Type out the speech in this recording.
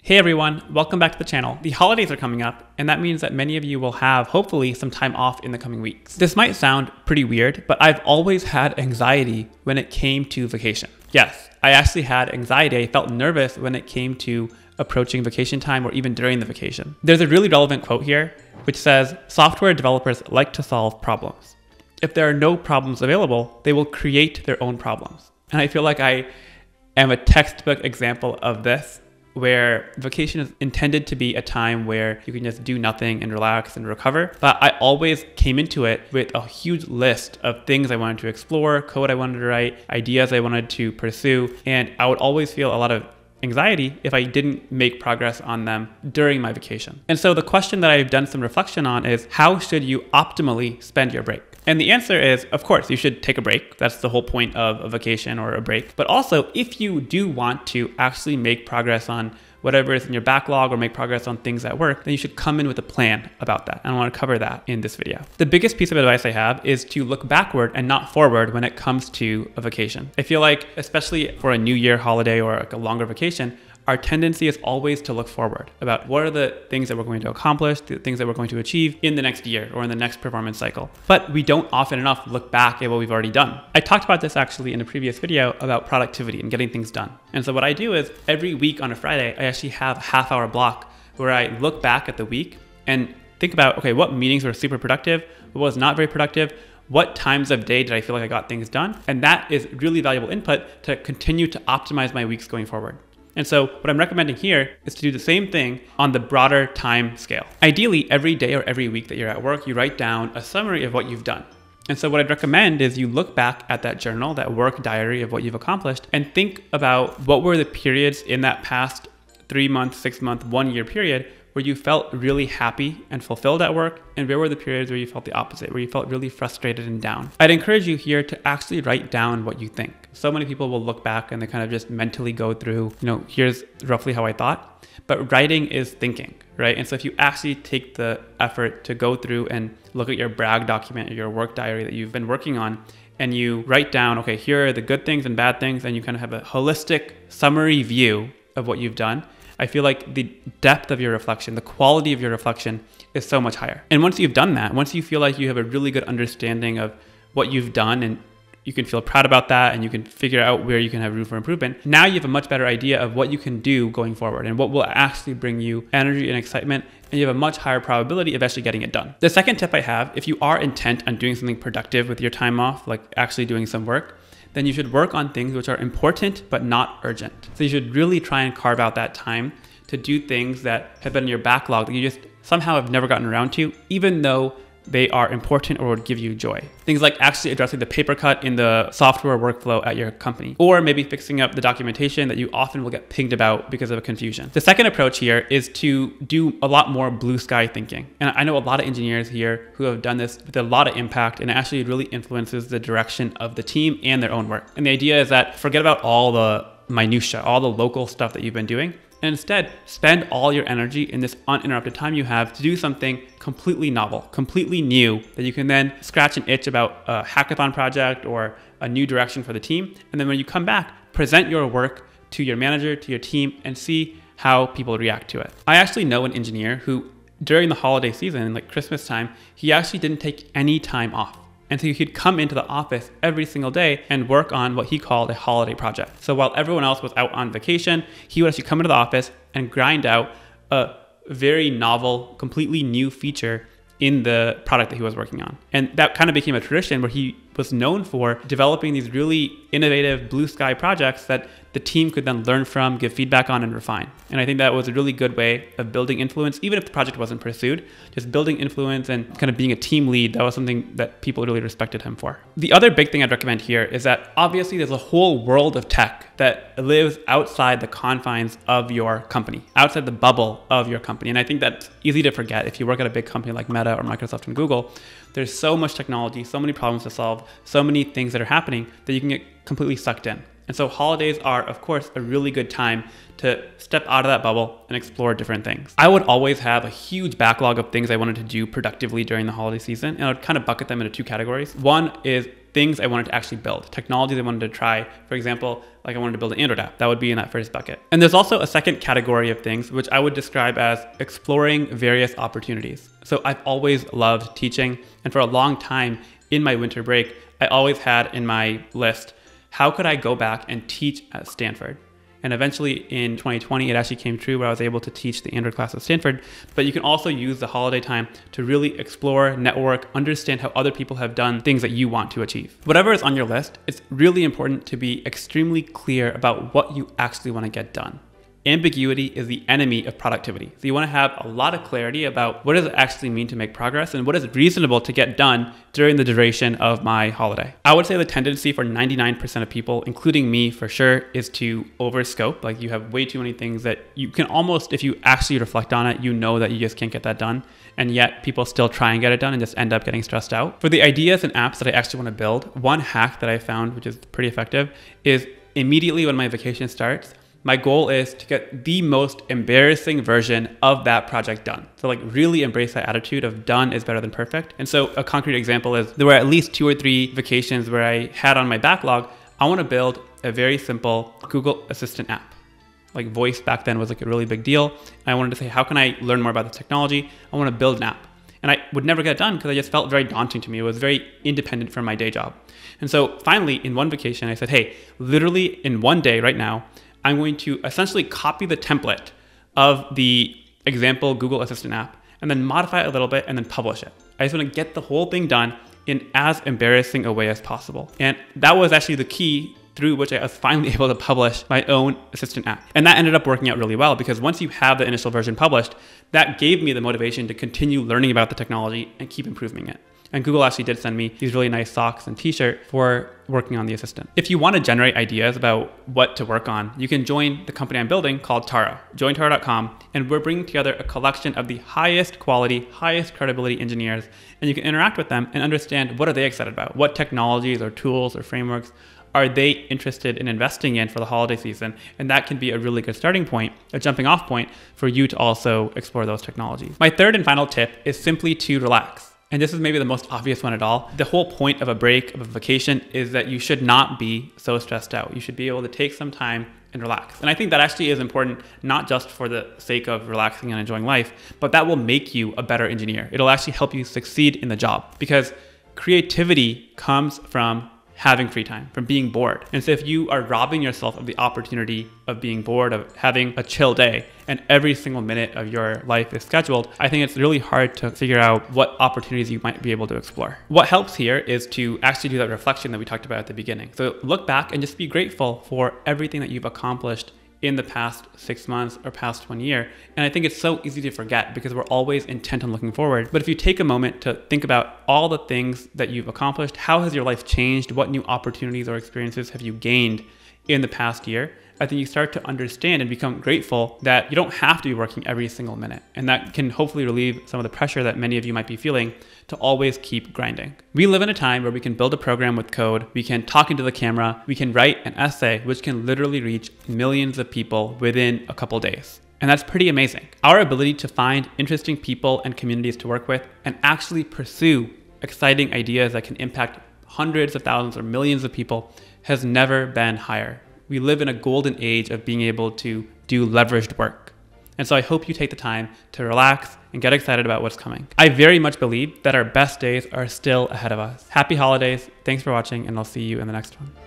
Hey everyone, welcome back to the channel. The holidays are coming up, and that means that many of you will have, hopefully, some time off in the coming weeks. This might sound pretty weird, but I've always had anxiety when it came to vacation. Yes, I actually had anxiety. I felt nervous when it came to approaching vacation time or even during the vacation. There's a really relevant quote here, which says, software developers like to solve problems. If there are no problems available, they will create their own problems. And I feel like I am a textbook example of this, where vacation is intended to be a time where you can just do nothing and relax and recover. But I always came into it with a huge list of things I wanted to explore, code I wanted to write, ideas I wanted to pursue, and I would always feel a lot of anxiety if I didn't make progress on them during my vacation. And so the question that I've done some reflection on is, how should you optimally spend your break? And the answer is, of course, you should take a break. That's the whole point of a vacation or a break. But also, if you do want to actually make progress on whatever is in your backlog or make progress on things at work, then you should come in with a plan about that. And I want to cover that in this video. The biggest piece of advice I have is to look backward and not forward when it comes to a vacation. I feel like, especially for a New Year holiday or like a longer vacation, our tendency is always to look forward about what are the things that we're going to accomplish, the things that we're going to achieve in the next year or in the next performance cycle. But we don't often enough look back at what we've already done. I talked about this actually in a previous video about productivity and getting things done. And so what I do is every week on a Friday, I actually have a half-hour block where I look back at the week and think about, okay, what meetings were super productive, what was not very productive, what times of day did I feel like I got things done? And that is really valuable input to continue to optimize my weeks going forward. And so what I'm recommending here is to do the same thing on the broader time scale. Ideally, every day or every week that you're at work, you write down a summary of what you've done. And so what I'd recommend is you look back at that journal, that work diary of what you've accomplished, and think about what were the periods in that past 3 month, 6 month, 1 year period where you felt really happy and fulfilled at work, and where were the periods where you felt the opposite, where you felt really frustrated and down. I'd encourage you here to actually write down what you think. So many people will look back and they kind of just mentally go through, here's roughly how I thought, but writing is thinking, right? And so if you actually take the effort to go through and look at your brag document or your work diary that you've been working on, and you write down, okay, here are the good things and bad things, and you kind of have a holistic summary view of what you've done, I feel like the depth of your reflection, the quality of your reflection is so much higher. And once you've done that, once you feel like you have a really good understanding of what you've done and you can feel proud about that and you can figure out where you can have room for improvement, now you have a much better idea of what you can do going forward and what will actually bring you energy and excitement, and you have a much higher probability of actually getting it done. The second tip I have, if you are intent on doing something productive with your time off, like actually doing some work, then you should work on things which are important but not urgent. So you should really try and carve out that time to do things that have been in your backlog that you just somehow have never gotten around to, even though they are important or would give you joy. Things like actually addressing the paper cut in the software workflow at your company, or maybe fixing up the documentation that you often will get pinged about because of a confusion. The second approach here is to do a lot more blue sky thinking. And I know a lot of engineers here who have done this with a lot of impact, and it actually really influences the direction of the team and their own work. And the idea is that forget about all the minutia, all the local stuff that you've been doing, and instead spend all your energy in this uninterrupted time you have to do something completely novel, completely new, that you can then scratch an itch about a hackathon project or a new direction for the team. And then when you come back, present your work to your manager, to your team, and see how people react to it. I actually know an engineer who, during the holiday season, like Christmas time, he actually didn't take any time off. And so he'd come into the office every single day and work on what he called a holiday project. So while everyone else was out on vacation, he would actually come into the office and grind out a very novel, completely new feature in the product that he was working on. And that kind of became a tradition where he was known for developing these really innovative blue sky projects that the team could then learn from, give feedback on, and refine. And I think that was a really good way of building influence, even if the project wasn't pursued. Just building influence and kind of being a team lead, that was something that people really respected him for. The other big thing I'd recommend here is that obviously there's a whole world of tech that lives outside the confines of your company, outside the bubble of your company. And I think that's easy to forget. If you work at a big company like Meta or Microsoft and Google, there's so much technology, so many problems to solve, so many things that are happening that you can get completely sucked in. And so holidays are, of course, a really good time to step out of that bubble and explore different things. I would always have a huge backlog of things I wanted to do productively during the holiday season, and I would kind of bucket them into two categories. One is things I wanted to actually build, technologies I wanted to try. For example, like I wanted to build an Android app. That would be in that first bucket. And there's also a second category of things, which I would describe as exploring various opportunities. So I've always loved teaching, and for a long time in my winter break, I always had in my list, how could I go back and teach at Stanford? And eventually in 2020, it actually came true where I was able to teach the Android class at Stanford. But you can also use the holiday time to really explore, network, understand how other people have done things that you want to achieve. Whatever is on your list, it's really important to be extremely clear about what you actually want to get done. Ambiguity is the enemy of productivity. So you want to have a lot of clarity about what does it actually mean to make progress and what is reasonable to get done during the duration of my holiday. I would say the tendency for 99% of people, including me for sure, is to overscope. Like you have way too many things that you can almost, if you actually reflect on it, you know that you just can't get that done. And yet people still try and get it done and just end up getting stressed out. For the ideas and apps that I actually want to build, one hack that I found, which is pretty effective, is immediately when my vacation starts, my goal is to get the most embarrassing version of that project done. So like really embrace that attitude of done is better than perfect. And so a concrete example is there were at least 2 or 3 vacations where I had on my backlog, I want to build a very simple Google Assistant app. Like voice back then was like a really big deal. And I wanted to say, how can I learn more about the technology? I want to build an app. And I would never get it done because I just felt very daunting to me. It was very independent from my day job. And so finally in one vacation, I said, hey, literally in one day right now, I'm going to essentially copy the template of the example Google Assistant app and then modify it a little bit and then publish it. I just want to get the whole thing done in as embarrassing a way as possible. And that was actually the key through which I was finally able to publish my own assistant app. And that ended up working out really well because once you have the initial version published, that gave me the motivation to continue learning about the technology and keep improving it. And Google actually did send me these really nice socks and t-shirt for working on the assistant. If you want to generate ideas about what to work on, you can join the company I'm building called Tara. Join Tara.com, and we're bringing together a collection of the highest quality, highest credibility engineers, and you can interact with them and understand what are they excited about, what technologies or tools or frameworks are they interested in investing in for the holiday season? And that can be a really good starting point, a jumping off point for you to also explore those technologies. My third and final tip is simply to relax. And this is maybe the most obvious one at all. The whole point of a break, of a vacation, is that you should not be so stressed out. You should be able to take some time and relax. And I think that actually is important, not just for the sake of relaxing and enjoying life, but that will make you a better engineer. It'll actually help you succeed in the job because creativity comes from having free time, from being bored. And so if you are robbing yourself of the opportunity of being bored, of having a chill day, and every single minute of your life is scheduled, I think it's really hard to figure out what opportunities you might be able to explore. What helps here is to actually do that reflection that we talked about at the beginning. So look back and just be grateful for everything that you've accomplished in the past 6 months or past 1 year. And I think it's so easy to forget because we're always intent on looking forward. But if you take a moment to think about all the things that you've accomplished, how has your life changed? What new opportunities or experiences have you gained in the past year? I think you start to understand and become grateful that you don't have to be working every single minute. And that can hopefully relieve some of the pressure that many of you might be feeling to always keep grinding. We live in a time where we can build a program with code, we can talk into the camera, we can write an essay, which can literally reach millions of people within a couple days. And that's pretty amazing. Our ability to find interesting people and communities to work with and actually pursue exciting ideas that can impact hundreds of thousands or millions of people has never been higher. We live in a golden age of being able to do leveraged work. And so I hope you take the time to relax and get excited about what's coming. I very much believe that our best days are still ahead of us. Happy holidays. Thanks for watching, and I'll see you in the next one.